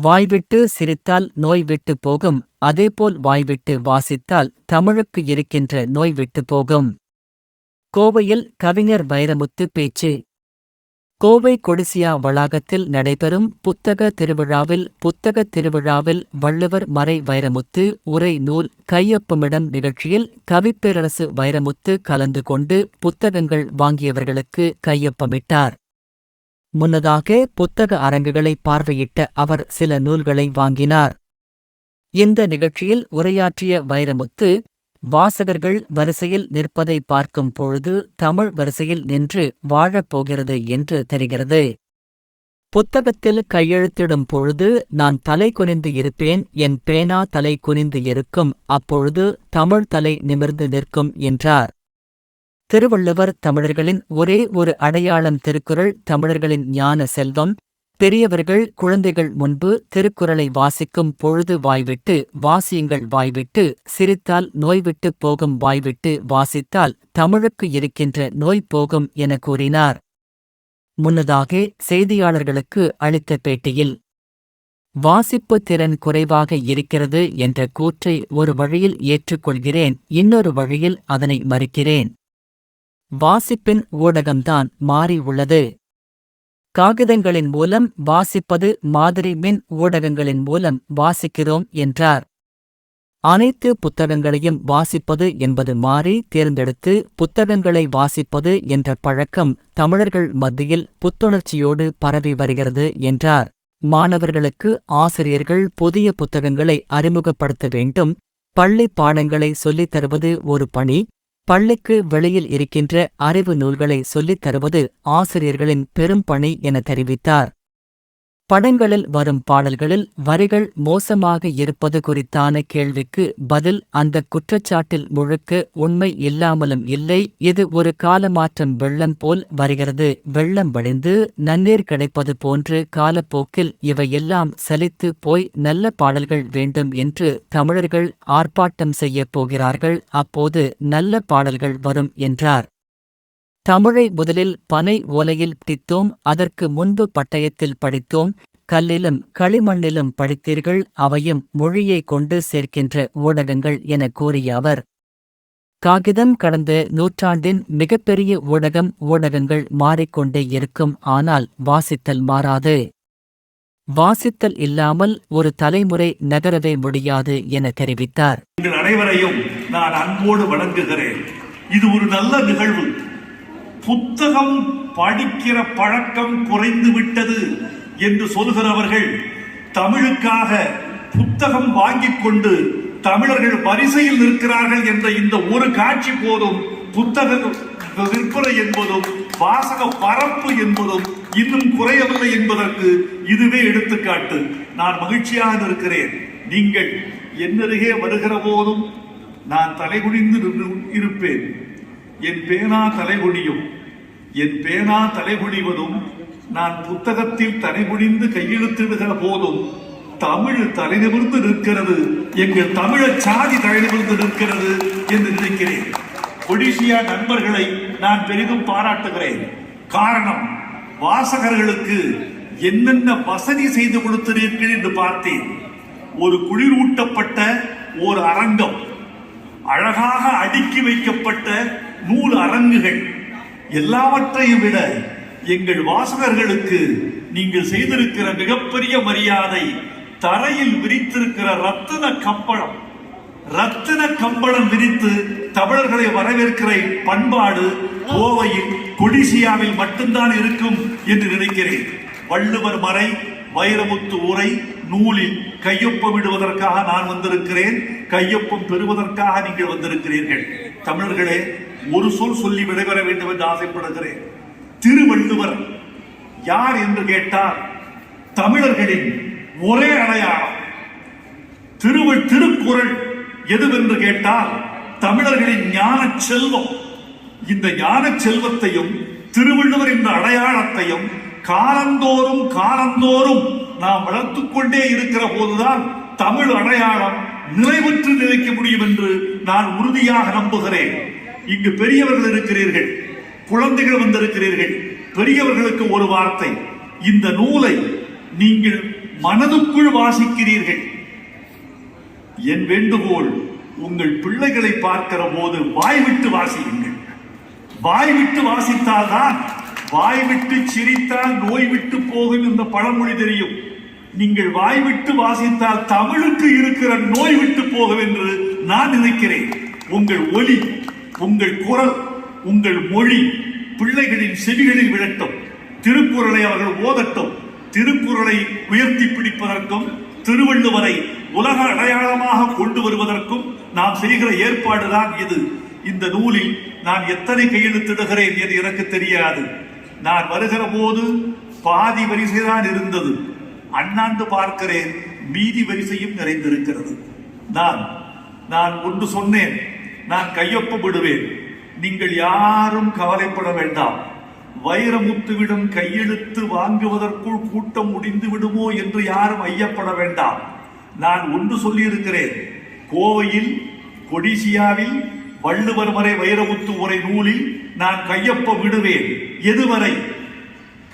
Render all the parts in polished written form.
வாய்விட்டு சிரித்தால் நோய் விட்டு போகும், அதேபோல் வாய்விட்டு வாசித்தால் தமிழுக்கு இருக்கின்ற நோய் விட்டு போகும். கோவையில் கவிஞர் வைரமுத்து பேச்சு. கோவை கொடிசியா வளாகத்தில் நடைபெறும் புத்தகத் திருவிழாவில் வள்ளுவர் மறை வைரமுத்து உரை நூல் கையொப்பமிடும் நிகழ்ச்சியில் கவிப்பேரரசு வைரமுத்து கலந்து கொண்டு புத்தகங்கள் வாங்கியவர்களுக்கு கையொப்பமிட்டார். முன்னதாக புத்தக அரங்குகளை பார்வையிட்ட அவர் சில நூல்களை வாங்கினார். இந்த நிகழ்ச்சியில் உரையாற்றிய வைரமுத்து, வாசகர்கள் வரிசையில் நிற்பதை பார்க்கும் பொழுது தமிழ் வரிசையில் நின்று வாழப்போகிறது என்று தெரிகிறது. புத்தகத்தில் கையெழுத்திடும் பொழுது நான் தலை குனிந்து இருப்பேன், என் பேனா தலை குனிந்து இருக்கும், அப்பொழுது தமிழ் தலை நிமிர்ந்து நிற்கும் என்றார். திருவள்ளுவர் தமிழர்களின் ஒரே ஒரு அடையாளம். திருக்குறள் தமிழர்களின் ஞான செல்வம். பெரியவர்கள் குழந்தைகள் முன்பு திருக்குறளை வாசிக்கும் பொழுது வாய்விட்டு வாசியுங்கள், வாய்விட்டு சிரித்தால் நோய்விட்டு போகும், வாய்விட்டு வாசித்தால் தமிழுக்கு இருக்கின்ற நோய் போகும் என கூறினார். முன்னதாக செய்தியாளர்களுக்கு அளித்த பேட்டியில், வாசிப்பு திறன் குறைவாக இருக்கிறது என்ற கூற்றை ஒரு வழியில் ஏற்றுக்கொள்கிறேன், இன்னொரு வழியில் அதனை மறுக்கிறேன். வாசிப்பின் ஊடகம்தான் மாறி உள்ளது. காகிதங்களின் மூலம் வாசிப்பது மாதிரி மின் ஊடகங்களின் மூலம் வாசிக்கிறோம் என்றார். அனைத்து புத்தகங்களையும் வாசிப்பது என்பது மாறி தேர்ந்தெடுத்து புத்தகங்களை வாசிப்பது என்ற பழக்கம் தமிழர்கள் மத்தியில் புத்துணர்ச்சியோடு பரவி வருகிறது என்றார். மாணவர்களுக்கு ஆசிரியர்கள் புதிய புத்தகங்களை அறிமுகப்படுத்த வேண்டும். பள்ளி பாடங்களை சொல்லித் தருவது ஒரு பணி. பள்ளிக்கு வெளியில் இருக்கின்ற அறிவு நூல்களை சொல்லித் தருவது ஆசிரியர்களின் பெரும் பணி என தெரிவித்தார். படங்களில் வரும் பாடல்களில் வரிகள் மோசமாக இருப்பது குறித்தான கேள்விக்கு பதில், அந்த குற்றச்சாட்டில் முழுக்க உண்மை இல்லாமலும் இல்லை. இது ஒரு காலமாற்றம். வெள்ளம் போல் வருகிறது, வெள்ளம் வழிந்து நன்னீர் கிடைப்பது போன்று காலப்போக்கில் இவையெல்லாம் சலித்து போய் நல்ல பாடல்கள் வேண்டும் என்று தமிழர்கள் ஆர்ப்பாட்டம் செய்யப் போகிறார்கள். அப்போது நல்ல பாடல்கள் வரும் என்றார். தமிழை முதலில் பனை ஓலையில் படித்தோம், அதற்கு முன்பு பட்டயத்தில் படித்தோம், கல்லிலும் களிமண்ணிலும் படித்தீர்கள், அவையும் மொழியை கொண்டு சேர்க்கின்ற ஊடகங்கள் என கூறிய அவர், காகிதம் கடந்த நூற்றாண்டின் மிகப்பெரிய ஊடகம். ஊடகங்கள் மாறிக்கொண்டே இருக்கும், ஆனால் வாசித்தல் மாறாது. வாசித்தல் இல்லாமல் ஒரு தலைமுறை நகரவே முடியாது என தெரிவித்தார். அனைவரையும் நான் அன்போடு வணங்குகிறேன். இது ஒரு நல்ல நிகழ்வு. புத்தகம் படிக்கிற பழக்கம் குறைந்து விட்டது என்று சொல்கிறவர்கள் தமிழுக்காக புத்தகம் வாங்கிக் கொண்டு தமிழர்கள் வரிசையில் நிற்கிறார்கள் என்ற இந்த ஒரு காட்சி போதும் புத்தக விற்பனை என்பதும் வாசக பரப்பு என்பதும் இன்னும் குறையவில்லை என்பதற்கு இதுவே எடுத்துக்காட்டு. நான் மகிழ்ச்சியாக இருக்கிறேன். நீங்கள் என்னருகே வருகிற போதும் நான் தலைகுனிந்து இருப்பேன். என் பேனா தலைகுனியும். என் பேனா தலைகுனிவதும் நான் புத்தகத்தில் தலைகுனிந்து கையெழுத்திடுகிற போதும் தமிழ் தலைநிமிர்ந்து நிற்கிறது, எங்கள் தமிழர் சாதி தலைநிமிர்ந்து நிற்கிறது என்று நினைக்கிறேன். கொடிசியா நண்பர்களை நான் பெரிதும் பாராட்டுகிறேன். காரணம், வாசகர்களுக்கு என்னென்ன வசதி செய்து கொடுத்திருக்கிறேன் என்று பார்த்தேன். ஒரு குளிரூட்டப்பட்ட ஒரு அரங்கம், அழகாக அடுக்கி வைக்கப்பட்ட நூல் அரங்குகள், எல்லாவற்றையும் விட எங்கள் வாசகர்களுக்கு நீங்கள் செய்திருக்கிற மிகப்பெரிய மரியாதை, தரையில் விரித்திருக்கிற ரத்தின கம்பளம் விரித்து தமிழர்களை வரவேற்கிற பண்பாடு கோவையில் கொடிசியாவில் மட்டும்தான் இருக்கும் என்று நினைக்கிறேன். வள்ளுவர் மறை வைரமுத்து உரை நூலில் கையொப்பமிடுவதற்காக நான் வந்திருக்கிறேன். கையொப்பம் பெறுவதற்காக நீங்கள் வந்திருக்கிறீர்கள். தமிழர்களே, ஒரு சொல் சொல்லி விடைபெற வேண்டும் என்று ஆசைப்படுகிறேன். திருவள்ளுவர் யார் என்று கேட்டால் தமிழர்களின் ஒரே அடையாளம். திருக்குறள் எதுவென்று கேட்டால் தமிழர்களின் ஞான செல்வம். இந்த ஞான செல்வத்தையும் திருவள்ளுவர் என்ற அடையாளத்தையும் காலந்தோறும் நாம் வளர்த்துக் கொண்டே இருக்கிற போதுதான் தமிழ் அடையாளம் நிறைவுற்று நிலைக்க முடியும் என்று நான் உறுதியாக நம்புகிறேன். இங்கு பெரியவர்கள் இருக்கிறீர்கள், குழந்தைகள் வந்திருக்கிறீர்கள். பெரியவர்களுக்கு ஒரு வார்த்தை, இந்த நூலை நீங்கள் மனதுக்குள் வாசிக்கிறீர்கள். என் வேண்டுகோள், உங்கள் பிள்ளைகளை பார்க்கிற போது வாய்விட்டு வாசியுங்கள். வாய்விட்டு வாசித்தால்தான், வாய்விட்டு சிரித்தால் நோய் விட்டு போகும் என்ற பழமொழி தெரியும். நீங்கள் வாய்விட்டு வாசித்தால் தமிழுக்கு இருக்கிற நோய் விட்டு போகும் என்று நான் நினைக்கிறேன். உங்கள் ஒலி, உங்கள் குரல், உங்கள் மொழி பிள்ளைகளின் செவிகளில் விழட்டும். திருக்குறளை அவர்கள் ஓதட்டும். திருக்குறளை உயர்த்தி பிடிப்பதற்கும் திருவள்ளுவரை உலக அடையாளமாக கொண்டு வருவதற்கும் நாம் செய்கிற ஏற்பாடுதான் இது. இந்த நூலில் நான் எத்தனை கையெழுத்திடுகிறேன் என்று எனக்கு தெரியாது. நான் வருகிற போது பாதி வரிசைதான் இருந்தது. அண்ணாண்டு பார்க்கிறேன், மீதி வரிசையும் நிறைந்திருக்கிறது. நான் ஒன்று சொன்னேன், நான் கையொப்பமிடுவேன். நீங்கள் யாரும் கவலைப்பட வேண்டாம். வைரமுத்துவிடம் கையெழுத்து வாங்குவதற்குள் கூட்டம் முடிந்து விடுமோ என்று யாரும் ஐயப்பட வேண்டாம். நான் ஒன்று சொல்லியிருக்கிறேன், கோவையில் கொடிசியாவில் வள்ளுவர் வரை வைரமுத்து உரை நூலில் நான் கையொப்பம் விடுவேன். எதுவரை?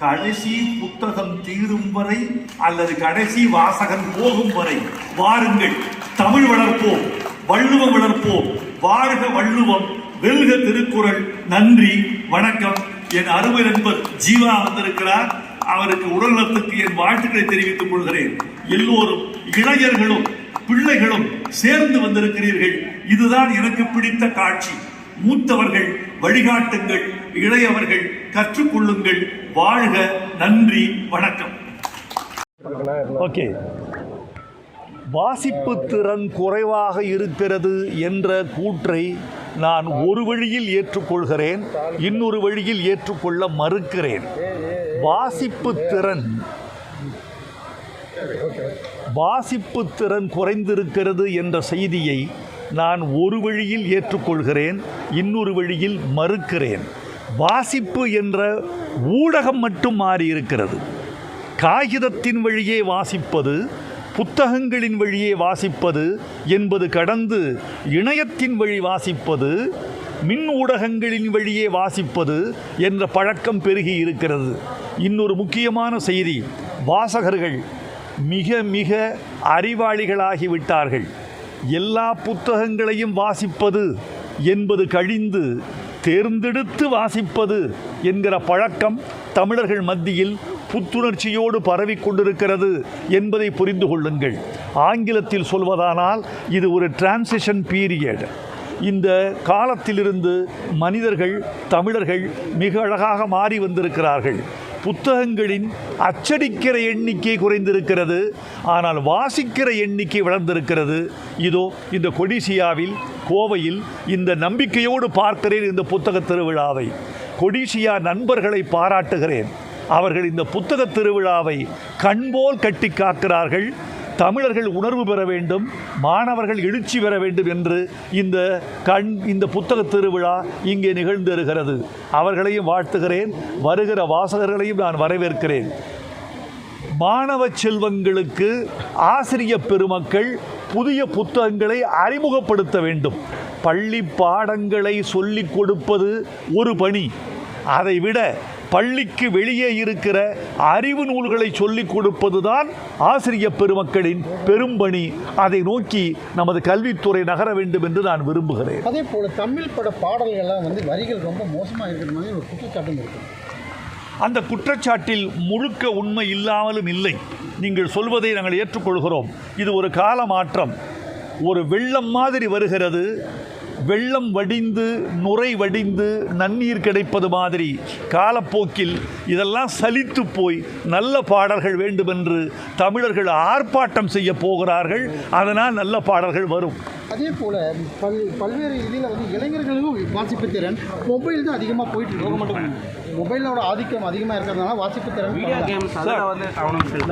கடைசி புத்தகம் தீரும் வரை அல்லது கடைசி வாசகன் போகும் வரை. வாருங்கள், தமிழ் வளர்ப்போம், வள்ளுவம் வளர்ப்போம். வாழ்க வள்ளுவம், வெல்க திருக்குறள். நன்றி, வணக்கம். என் அருமை நண்பர் ஜீவா வந்திருக்கிறார். அவருக்கு உடல்நலத்துக்கு என் வாழ்த்துக்களை தெரிவித்துக் கொள்கிறேன். எல்லோரும் இளைஞர்களும் பிள்ளைகளும் சேர்ந்து வந்திருக்கிறீர்கள். இதுதான் எனக்கு பிடித்த காட்சி. மூத்தவர்கள் வழிகாட்டுங்கள், இளையவர்கள் கற்றுக்கொள்ளுங்கள். வாழ்க. நன்றி, வணக்கம். ஓகே, வாசிப்பு திறன் குறைவாக இருக்கிறது என்ற கூற்றை நான் ஒரு வழியில் ஏற்றுக்கொள்கிறேன், இன்னொரு வழியில் ஏற்றுக்கொள்ள மறுக்கிறேன். வாசிப்பு திறன் குறைந்திருக்கிறது என்ற செய்தியை நான் ஒரு வழியில் ஏற்றுக்கொள்கிறேன், இன்னொரு வழியில் மறுக்கிறேன். வாசிப்பு என்ற ஊடகம் மட்டும் மாறியிருக்கிறது. காகிதத்தின் வழியே வாசிப்பது, புத்தகங்களின் வழியே வாசிப்பது என்பது கடந்து இணையத்தின் வழி வாசிப்பது, மின் ஊடகங்களின் வழியே வாசிப்பது என்ற பழக்கம் பெருகி இருக்கிறது. இன்னொரு முக்கியமான செய்தி, வாசகர்கள் மிக மிக அறிவாளிகளாகிவிட்டார்கள். எல்லா புத்தகங்களையும் வாசிப்பது என்பது கழிந்து தேர்ந்தெடுத்து வாசிப்பது என்கிற பழக்கம் தமிழர்கள் மத்தியில் புத்துணர்ச்சியோடு பரவி கொண்டிருக்கிறது என்பதை புரிந்து கொள்ளுங்கள். ஆங்கிலத்தில் சொல்வதானால் இது ஒரு டிரான்சிஷன் பீரியட். இந்த காலத்திலிருந்து மனிதர்கள், தமிழர்கள் மிக அழகாக மாறி வந்திருக்கிறார்கள். புத்தகங்களின் அச்சடிக்கிற எண்ணிக்கை குறைந்திருக்கிறது, ஆனால் வாசிக்கிற எண்ணிக்கை வளர்ந்திருக்கிறது. இதோ இந்த கொடிசியாவில், கோவையில் இந்த நம்பிக்கையோடு பார்க்கிறேன் இந்த புத்தக திருவிழாவை. கொடிசியா நண்பர்களை பாராட்டுகிறேன். அவர்கள் இந்த புத்தக திருவிழாவை கண்போல் கட்டி காக்கிறார்கள். தமிழர்கள் உணர்வு பெற வேண்டும், மாணவர்கள் எழுச்சி பெற வேண்டும் என்று இந்த புத்தக திருவிழா இங்கே நிகழ்ந்திருக்கிறது. அவர்களையும் வாழ்த்துகிறேன், வருகிற வாசகர்களையும் நான் வரவேற்கிறேன். மாணவ செல்வங்களுக்கு ஆசிரிய பெருமக்கள் புதிய புத்தகங்களை அறிமுகப்படுத்த வேண்டும். பள்ளி பாடங்களை சொல்லிக் கொடுப்பது ஒரு பணி. அதைவிட பள்ளிக்கு வெளியே இருக்கிற அறிவு நூல்களை சொல்லிக் கொடுப்பதுதான் ஆசிரிய பெருமக்களின் பெரும்பணி. அதை நோக்கி நமது கல்வித்துறை நகர வேண்டும் என்று நான் விரும்புகிறேன். அதே போல தமிழ் பட பாடல்கள்லாம் வரிகள் ரொம்ப மோசமாக இருக்கிற மாதிரி ஒரு குற்றச்சாட்டும் இருக்கு. அந்த குற்றச்சாட்டில் முழுக்க உண்மை இல்லாமலும் இல்லை. நீங்கள் சொல்வதை நாங்கள் ஏற்றுக்கொள்கிறோம். இது ஒரு கால மாற்றம். ஒரு வெள்ளம் மாதிரி வருகிறது. வெள்ளம் வடிந்து நுரை வடிந்து நன்னீர் கிடைப்பது மாதிரி காலப்போக்கில் இதெல்லாம் சலித்து போய் நல்ல பாடல்கள் வேண்டுமென்று தமிழர்கள் ஆர்ப்பாட்டம் செய்ய போகிறார்கள். அதனால் நல்ல பாடல்கள் வரும். அதே போல் பல்வேறு இதில் இளைஞர்களுக்கும் வாசிப்பு திறன் மொபைல் தான் அதிகமாக போயிட்டு இருக்கு. மொபைலோட ஆதிக்கம் அதிகமாக இருக்கிறதுனால வாசிப்பு திறன்.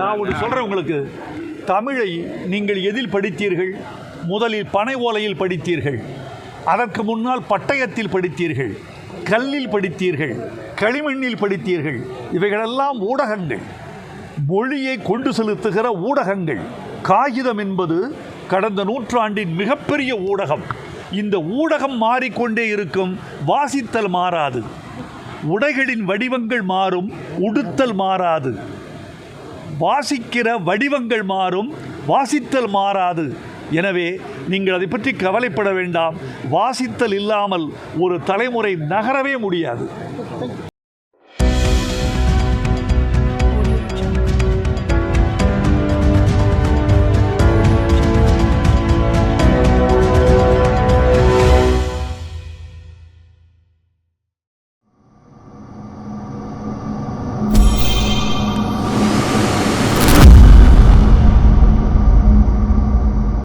நான் ஒன்று சொல்கிறேன் உங்களுக்கு, தமிழை நீங்கள் எதில் படித்தீர்கள்? முதலில் பனை ஓலையில் படித்தீர்கள், அதற்கு முன்னால் பட்டயத்தில் படித்தீர்கள், கல்லில் படித்தீர்கள், களிமண்ணில் படித்தீர்கள். இவைகளெல்லாம் ஊடகங்கள், மொழியை கொண்டு செலுத்துகிற ஊடகங்கள். காகிதம் என்பது கடந்த நூற்றாண்டின் மிகப்பெரிய ஊடகம். இந்த ஊடகம் மாறிக்கொண்டே இருக்கும், வாசித்தல் மாறாது. உடைகளின் வடிவங்கள் மாறும், உடுத்தல் மாறாது. வாசிக்கிற வடிவங்கள் மாறும், வாசித்தல் மாறாது. எனவே நீங்கள் அதை பற்றி கவலைப்பட வேண்டாம். வாசித்தல் இல்லாமல் ஒரு தலைமுறை நகரவே முடியாது.